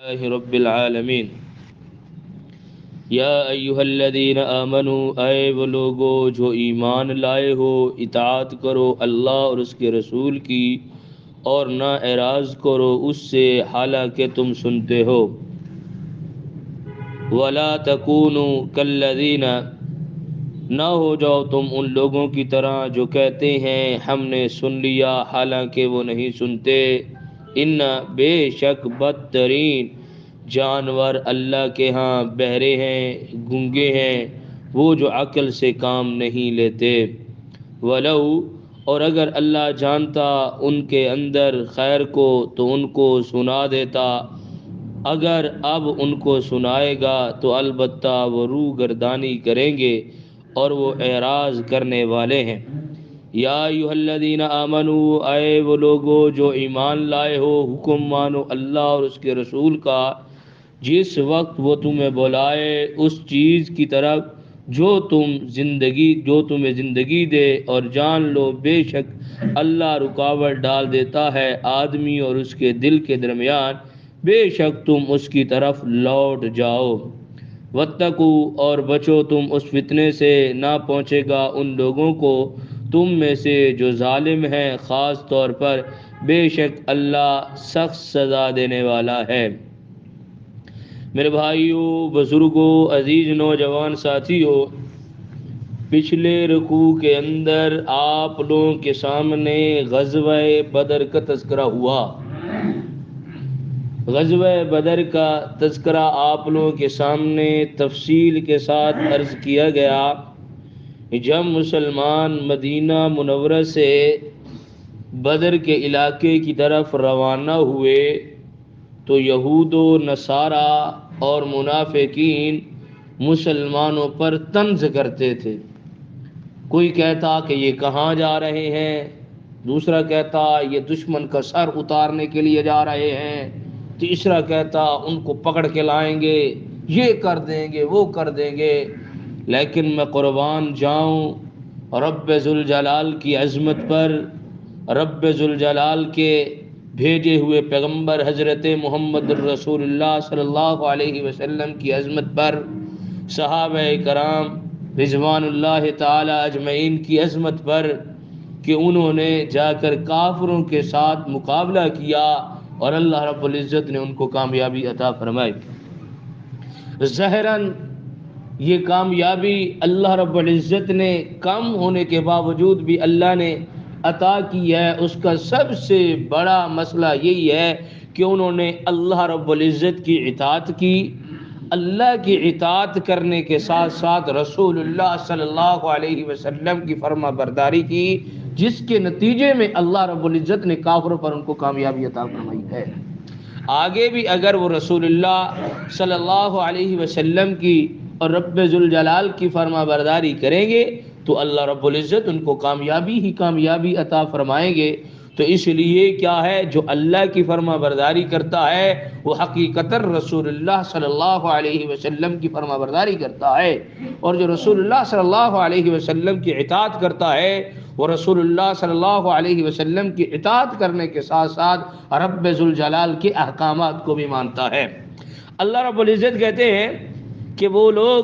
لله رب العالمین یا ایہا الذین آمنوا، اے وہ لوگو جو ایمان لائے ہو، اطاعت کرو اللہ اور اس کے رسول کی، اور نہ اعراض کرو اس سے حالانکہ تم سنتے ہو۔ ولا تکونوا کالذین، نہ ہو جاؤ تم ان لوگوں کی طرح جو کہتے ہیں ہم نے سن لیا حالانکہ وہ نہیں سنتے۔ ان بے شک بدترین جانور اللہ کے ہاں بہرے ہیں، گونگے ہیں، وہ جو عقل سے کام نہیں لیتے۔ ولو، اور اگر اللہ جانتا ان کے اندر خیر کو تو ان کو سنا دیتا، اگر اب ان کو سنائے گا تو البتہ وہ روح گردانی کریں گے اور وہ اعراض کرنے والے ہیں۔ یا ایھا الذین آمنوا، اے وہ لوگو جو ایمان لائے ہو، حکم مانو اللہ اور اس کے رسول کا جس وقت وہ تمہیں بلائے اس چیز کی طرف جو تمہیں زندگی دے، اور جان لو بے شک اللہ رکاوٹ ڈال دیتا ہے آدمی اور اس کے دل کے درمیان، بے شک تم اس کی طرف لوٹ جاؤ۔ واتقوا، اور بچو تم اس فتنے سے نہ پہنچے گا ان لوگوں کو تم میں سے جو ظالم ہیں، خاص طور پر بے شک اللہ سخت سزا دینے والا ہے۔ میرے بھائیوں، بزرگوں، عزیز نوجوان ساتھیوں، پچھلے رکوع کے اندر آپ لوگوں کے سامنے غزوہ بدر کا تذکرہ ہوا۔ غزوہ بدر کا تذکرہ آپ لوگوں کے سامنے تفصیل کے ساتھ عرض کیا گیا۔ جب مسلمان مدینہ منورہ سے بدر کے علاقے کی طرف روانہ ہوئے تو یہود و نصارہ اور منافقین مسلمانوں پر طنز کرتے تھے۔ کوئی کہتا کہ یہ کہاں جا رہے ہیں، دوسرا کہتا یہ دشمن کا سر اتارنے کے لیے جا رہے ہیں، تیسرا کہتا ان کو پکڑ کے لائیں گے، یہ کر دیں گے، وہ کر دیں گے۔ لیکن میں قربان جاؤں رب ذوالجلال کی عظمت پر، رب ذوالجلال کے بھیجے ہوئے پیغمبر حضرت محمد الرسول اللہ صلی اللہ علیہ وسلم کی عظمت پر، صحابہ کرام رضوان اللہ تعالی اجمعین کی عظمت پر، کہ انہوں نے جا کر کافروں کے ساتھ مقابلہ کیا اور اللہ رب العزت نے ان کو کامیابی عطا فرمائی۔ ظاہراً یہ کامیابی اللہ رب العزت نے کم ہونے کے باوجود بھی اللہ نے عطا کی ہے۔ اس کا سب سے بڑا مسئلہ یہی ہے کہ انہوں نے اللہ رب العزت کی اطاعت کی، اللہ کی اطاعت کرنے کے ساتھ ساتھ رسول اللہ صلی اللہ علیہ وسلم کی فرما برداری کی، جس کے نتیجے میں اللہ رب العزت نے کافروں پر ان کو کامیابی عطا فرمائی ہے۔ آگے بھی اگر وہ رسول اللہ صلی اللہ علیہ وسلم کی اور رب ذوالجلال کی فرما برداری کریں گے تو اللہ رب العزت ان کو کامیابی عطا فرمائیں گے۔ تو اس لیے کیا ہے، جو اللہ کی فرما برداری کرتا ہے وہ حقیقتاً رسول اللہ صلی اللہ علیہ وسلم کی فرما برداری کرتا ہے، اور جو رسول اللہ صلی اللہ علیہ وسلم کی اطاعت کرتا ہے وہ رسول اللہ صلی اللہ علیہ وسلم کی اطاعت کرنے کے ساتھ ساتھ رب ذوالجلال کے احکامات کو بھی مانتا ہے۔ اللہ رب العزت کہتے ہیں کہ وہ لوگ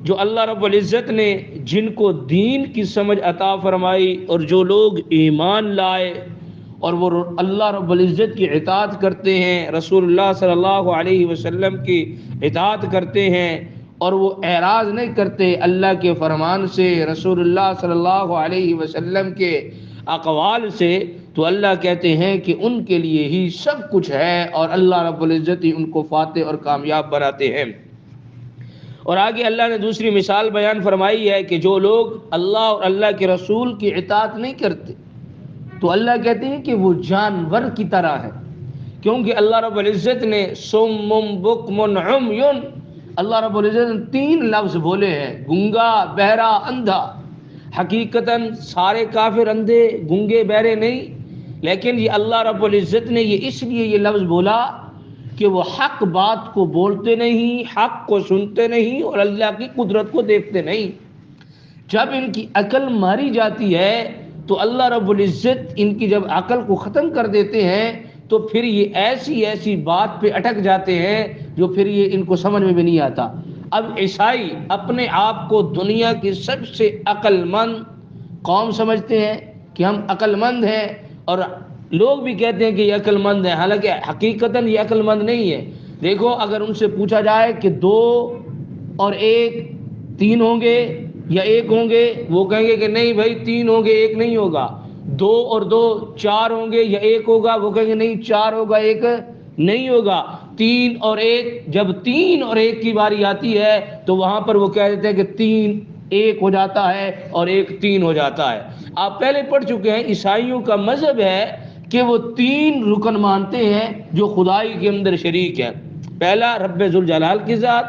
جو اللہ رب العزت نے جن کو دین کی سمجھ عطا فرمائی، اور جو لوگ ایمان لائے اور وہ اللہ رب العزت کی اطاعت کرتے ہیں، رسول اللہ صلی اللہ علیہ وسلم کی اطاعت کرتے ہیں، اور وہ اعراض نہیں کرتے اللہ کے فرمان سے، رسول اللہ صلی اللہ علیہ وسلم کے اقوال سے، تو اللہ کہتے ہیں کہ ان کے لیے ہی سب کچھ ہے، اور اللہ رب العزت ہی ان کو فاتح اور کامیاب بناتے ہیں۔ اور آگے اللہ نے دوسری مثال بیان فرمائی ہے کہ جو لوگ اللہ اور اللہ کے رسول کی اطاعت نہیں کرتے تو اللہ کہتے ہیں کہ وہ جانور کی طرح ہے، کیونکہ اللہ رب العزت نے صم بکم عمی، اللہ رب العزت نے 3 لفظ بولے ہیں، گنگا، بہرا، اندھا۔ حقیقتاً سارے کافر اندھے، گنگے، بہرے نہیں، لیکن یہ اللہ رب العزت نے یہ اس لیے یہ لفظ بولا کہ وہ حق بات کو بولتے نہیں، حق کو سنتے نہیں، اور اللہ کی قدرت کو دیکھتے نہیں۔ جب ان کی عقل ماری جاتی ہے تو اللہ رب العزت ان کی جب عقل کو ختم کر دیتے ہیں تو پھر یہ ایسی ایسی بات پہ اٹک جاتے ہیں جو پھر یہ ان کو سمجھ میں بھی نہیں آتا۔ اب عیسائی اپنے آپ کو دنیا کی سب سے عقل مند قوم سمجھتے ہیں کہ ہم عقل مند ہیں، اور لوگ بھی کہتے ہیں کہ یہ عقل مند ہے، حالانکہ حقیقتاً یہ عقل مند نہیں ہے۔ دیکھو اگر ان سے پوچھا جائے کہ 2 اور 1 3 ہوں گے یا 1 ہوں گے، وہ کہیں گے کہ نہیں بھائی 3 ہوں گے 1 نہیں ہوگا۔ 2 اور 2 4 ہوں گے یا 1 ہوگا، وہ کہیں گے نہیں 4 ہوگا 1 نہیں ہوگا۔ 3 اور 1، جب 3 اور 1 کی باری آتی ہے تو وہاں پر وہ کہہ دیتے ہیں کہ 3 1 ہو جاتا ہے اور 1 3 ہو جاتا ہے۔ آپ پہلے پڑھ چکے ہیں عیسائیوں کا مذہب ہے کہ وہ 3 رکن مانتے ہیں جو خدائی کے اندر شریک ہے۔ پہلا رب ذوالجلال کی ذات،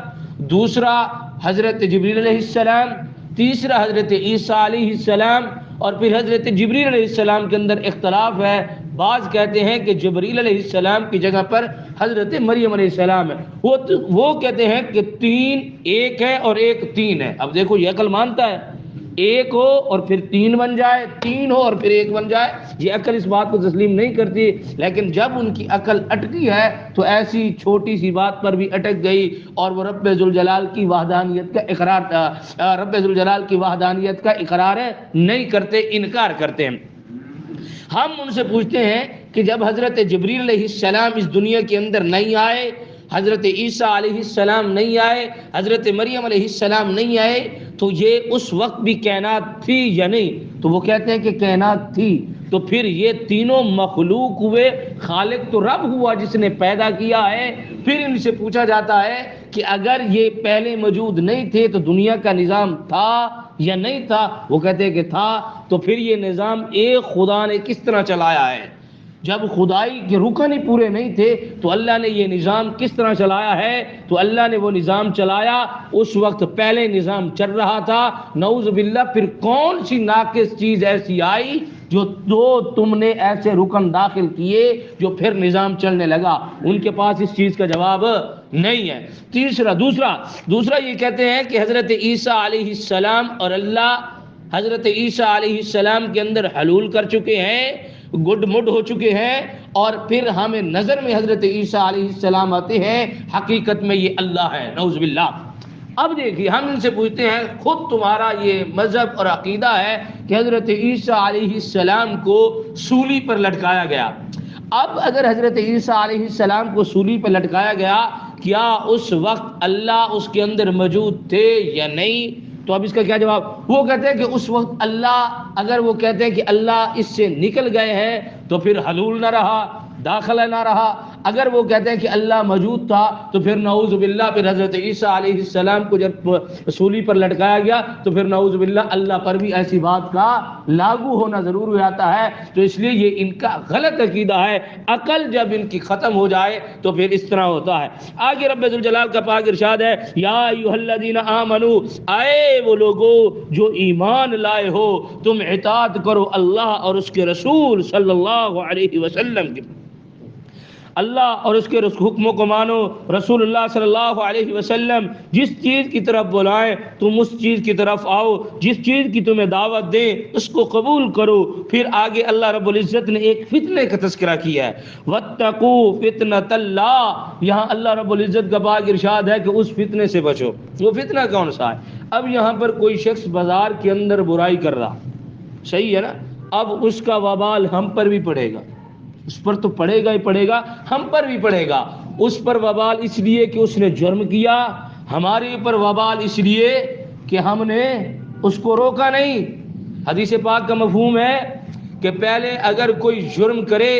دوسرا حضرت جبریل علیہ السلام، تیسرا حضرت عیسیٰ علیہ السلام، اور پھر حضرت جبریل علیہ السلام کے اندر اختلاف ہے۔ بعض کہتے ہیں کہ جبریل علیہ السلام کی جگہ پر حضرت مریم علیہ السلام ہے، وہ کہتے ہیں کہ 3 1 ہے اور 1 3 ہے۔ اب دیکھو یہ عقل مانتا ہے 1 ہو اور پھر 3 بن جائے، 3 ہو اور پھر 1 بن جائے، یہ عقل اس بات کو تسلیم نہیں کرتی۔ لیکن جب ان کی عقل اٹکی ہے تو ایسی چھوٹی سی بات پر بھی اٹک گئی، اور وہ رب ذوالجلال کی وحدانیت کا اقرار نہیں کرتے، انکار کرتے ہیں۔ ہم ان سے پوچھتے ہیں کہ جب حضرت جبریل علیہ السلام اس دنیا کے اندر نہیں آئے، حضرت عیسیٰ علیہ السلام نہیں آئے، حضرت مریم علیہ السلام نہیں آئے، تو یہ اس وقت بھی کائنات تھی یا نہیں؟ تو وہ کہتے ہیں کہ کائنات تھی۔ تو پھر یہ تینوں مخلوق ہوئے، خالق تو رب ہوا جس نے پیدا کیا ہے۔ پھر ان سے پوچھا جاتا ہے کہ اگر یہ پہلے موجود نہیں تھے تو دنیا کا نظام تھا یا نہیں تھا؟ وہ کہتے ہیں کہ تھا۔ تو پھر یہ نظام ایک خدا نے کس طرح چلایا ہے؟ جب خدائی کے رکن ہی پورے نہیں تھے تو اللہ نے یہ نظام کس طرح چلایا ہے؟ تو اللہ نے وہ نظام چلایا، اس وقت پہلے نظام چل رہا تھا، نعوذ باللہ۔ پھر کون سی ناقص چیز ایسی آئی جو تم نے ایسے رکن داخل کیے جو پھر نظام چلنے لگا؟ ان کے پاس اس چیز کا جواب نہیں ہے۔ دوسرا یہ کہتے ہیں کہ حضرت عیسیٰ علیہ السلام اور اللہ حضرت عیسیٰ علیہ السلام کے اندر حلول کر چکے ہیں، گڈ مڈ ہو چکے ہیں، اور پھر ہمیں نظر میں حضرت عیسیٰ علیہ السلام آتے ہیں، حقیقت میں یہ اللہ ہے، نعوذ باللہ۔ اب دیکھیے ہم ان سے پوچھتے ہیں، خود تمہارا یہ مذہب اور عقیدہ ہے کہ حضرت عیسیٰ علیہ السلام کو سولی پر لٹکایا گیا۔ اب اگر حضرت عیسیٰ علیہ السلام کو سولی پر لٹکایا گیا، کیا اس وقت اللہ اس کے اندر موجود تھے یا نہیں؟ تو اب اس کا کیا جواب؟ وہ کہتے ہیں کہ اس وقت اللہ، اگر وہ کہتے ہیں کہ اللہ اس سے نکل گئے ہیں تو پھر حلول نہ رہا، داخلہ نہ رہا۔ اگر وہ کہتے ہیں کہ اللہ موجود تھا تو پھر نعوذ باللہ، پھر حضرت عیسیٰ علیہ السلام کو جب سولی پر لٹکایا گیا تو پھر نعوذ باللہ اللہ پر بھی ایسی بات کا لاگو ہونا ضرور ہو جاتا ہے۔ تو اس لیے یہ ان کا غلط عقیدہ ہے۔ عقل جب ان کی ختم ہو جائے تو پھر اس طرح ہوتا ہے۔ آگے رب ذوالجلال کا پاک ارشاد ہے، یا ایھا الذین آمنو، اے وہ لوگو جو ایمان لائے ہو، تم اطاعت کرو اللہ اور اس کے رسول صلی اللہ علیہ وسلم کی، اللہ اور اس کے حکموں کو مانو۔ رسول اللہ صلی اللہ علیہ وسلم جس چیز کی طرف بلائیں تم اس چیز کی طرف آؤ، جس چیز کی تمہیں دعوت دیں اس کو قبول کرو۔ پھر آگے اللہ رب العزت نے ایک فتنے کا تذکرہ کیا ہے، واتقوا فتنۃ اللہ، یہاں اللہ رب العزت کا پاک ارشاد ہے کہ اس فتنے سے بچو۔ وہ فتنہ کون سا ہے؟ اب یہاں پر کوئی شخص بازار کے اندر برائی کر رہا، صحیح ہے نا؟ اب اس کا وبال ہم پر بھی پڑے گا، اس پر تو پڑے گا ہی پڑے گا، ہم پر بھی پڑے گا۔ اس پر وبال اس لیے کہ اس نے جرم کیا، ہمارے اوپر وبال اس لیے کہ ہم نے اس کو روکا نہیں۔ حدیث پاک کا مفہوم ہے کہ پہلے اگر کوئی جرم کرے،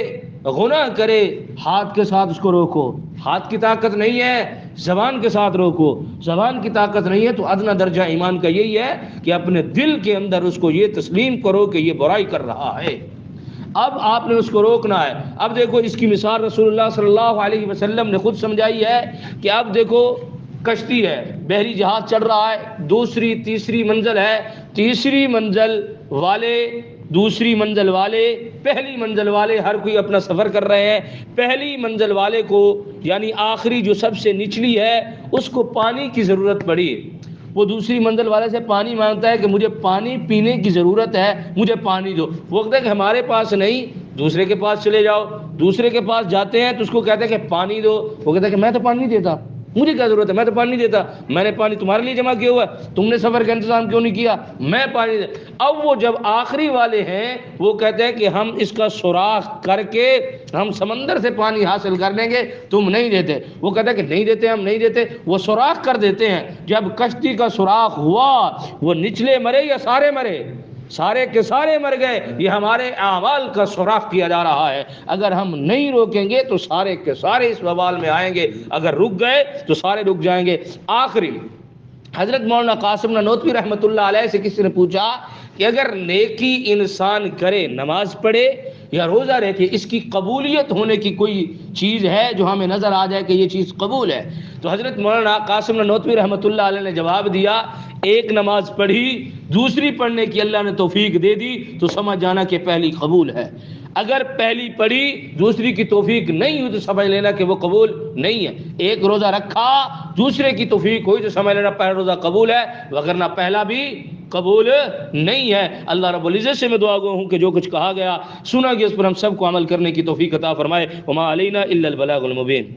گناہ کرے، ہاتھ کے ساتھ اس کو روکو، ہاتھ کی طاقت نہیں ہے، زبان کے ساتھ روکو، زبان کی طاقت نہیں ہے تو ادنیٰ درجہ ایمان کا یہی ہے کہ اپنے دل کے اندر اس کو یہ تسلیم کرو کہ یہ برائی کر رہا ہے، اب آپ نے اس کو روکنا ہے۔ اب دیکھو اس کی مثال رسول اللہ صلی اللہ علیہ وسلم نے خود سمجھائی ہے کہ اب دیکھو کشتی ہے، بحری جہاز چل رہا ہے، دوسری تیسری منزل ہے، تیسری منزل والے، دوسری منزل والے، پہلی منزل والے، ہر کوئی اپنا سفر کر رہے ہیں۔ پہلی منزل والے کو یعنی آخری جو سب سے نچلی ہے اس کو پانی کی ضرورت پڑی، وہ دوسری منزل والے سے پانی مانگتا ہے کہ مجھے پانی پینے کی ضرورت ہے، مجھے پانی دو۔ وہ کہتا ہے کہ ہمارے پاس نہیں، دوسرے کے پاس چلے جاؤ، دوسرے کے پاس جاتے ہیں تو اس کو کہتے ہیں کہ پانی دو، وہ کہتا ہے کہ میں تو پانی نہیں دیتا، مجھے کیا ضرورت ہے، میں تو پانی نہیں دیتا، میں نے پانی تمہارے لیے جمع کیا ہوا ہے، تم نے سفر کا انتظام کیوں نہیں کیا، میں پانی دے۔ اب وہ جب آخری والے ہیں وہ کہتے ہیں کہ ہم اس کا سوراخ کر کے ہم سمندر سے پانی حاصل کر لیں گے، تم نہیں دیتے، وہ کہتے ہیں کہ نہیں دیتے، ہم نہیں دیتے، وہ سوراخ کر دیتے ہیں۔ جب کشتی کا سوراخ ہوا، وہ نچلے مرے یا سارے مرے؟ سارے کے سارے مر گئے۔ یہ ہمارے اعمال کا سوراخ کیا جا رہا ہے، اگر ہم نہیں روکیں گے تو سارے کے سارے اس وبال میں آئیں گے، اگر رک گئے تو سارے رک جائیں گے۔ آخری حضرت مولانا قاسم نانوتوی رحمۃ اللہ علیہ سے کسی نے پوچھا کہ اگر نیکی انسان کرے، نماز پڑھے یا روزہ رکھے، اس کی قبولیت ہونے کی کوئی چیز ہے جو ہمیں نظر آ جائے کہ یہ چیز قبول ہے؟ تو حضرت مولانا قاسم نانوتوی رحمۃ اللہ علیہ نے جواب دیا، ایک نماز پڑھی، دوسری پڑھنے کی اللہ نے توفیق دے دی تو سمجھ جانا کہ پہلی قبول ہے، اگر پہلی پڑھی دوسری کی توفیق نہیں ہوئی تو سمجھ لینا کہ وہ قبول نہیں ہے۔ ایک روزہ رکھا، دوسرے کی توفیق ہوئی تو سمجھ لینا پہلا روزہ قبول ہے، وگرنہ پہلا بھی قبول نہیں ہے۔ اللہ رب العزت سے میں دعا گو ہوں کہ جو کچھ کہا گیا سنا گیا اس پر ہم سب کو عمل کرنے کی توفیق عطا فرمائے۔ وما علینا الا البلاغ المبین۔